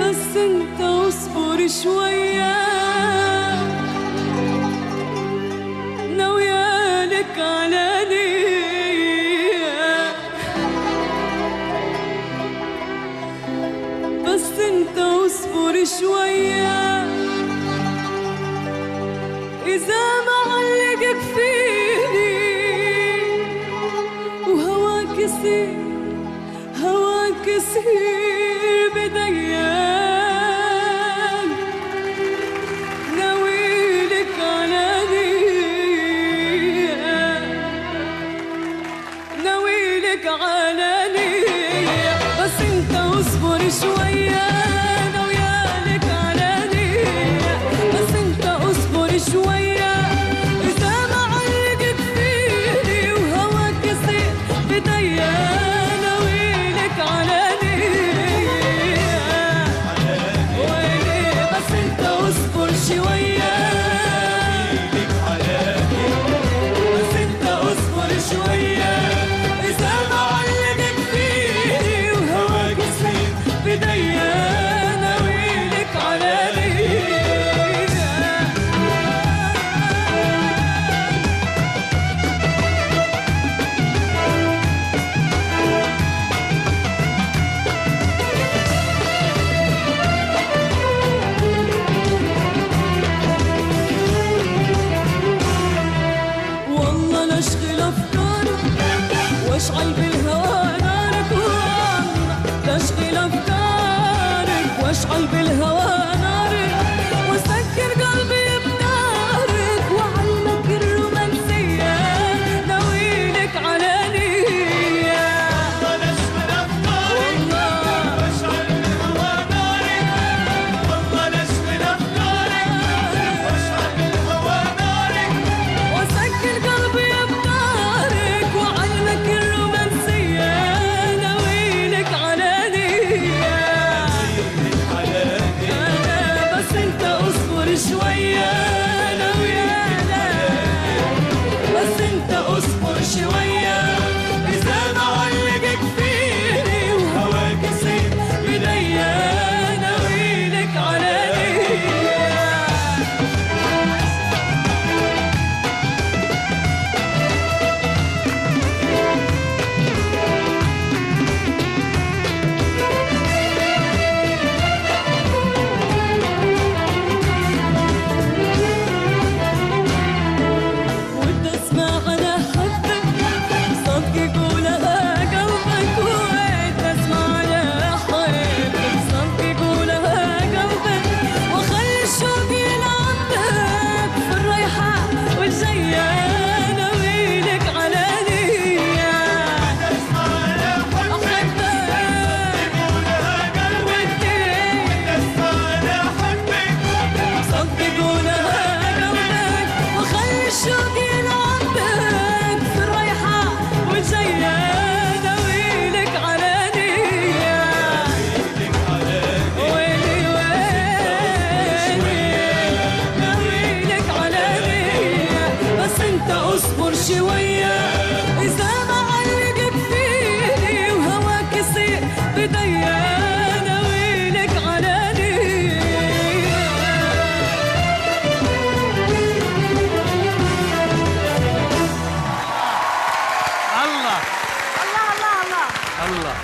بس انت اصبر شوية، ناويالك على نية، بس انت اصبر شوية، إذا ما علقك فيني وهواك يصير هواك يصير بديان، ناويلك على نية، ناويلك على نية، بس انت اصبر شوية، ناويالك على نية، بس انت اصبر شوية، إذا ما علقك فيني وهواك يصير بديان، ناويلك على نية، ويلي بس انت اصبر شوية، بس انت اصبر شوية، إذا ما علقك فيني وهواك يصير بديان، ناويلك على نية. والله لاشغل افكارك واشعل بالهوى نارك، والله لاشغل افكارك واشعل بالهوى نارك، واسكر قلبي بنارك وعلمك الرومانسية، ناويلك على نية. والله لاشغل افكارك واشعل بالهوى نارك، والله لاشغل افكارك واشعل بالهوى نارك، وسكر قلبي بنارك وعلمك الرومانسية، ناويلك على نية، بس انت اصبر شوية، ناويالك، بس انت اصبر شوية، إذا ما علقك فيني وهواك يصير بديا، ناويلك على نية. ودي اسمع انا حبك صدق يقولها قلبك، ودي اسمع انا حبك صدق يقولها قلبك، واخلي الشوق يلعبك في الرايحة والجاية، ناويلك على نية. ودي اسمع انا حبك يقولها قلبك، ودي اسمع انا حبك صدق يقولها قلبك، وخلي الشوق يلعبك في الرايحة والجاية، ناويلك على نية، ويلي ويلي ناويلك على نية، بس انت اصبر شوية، إذا ما علقك فيني وهواك يصير بديا، ناويلك على نية. الله الله الله الله. الله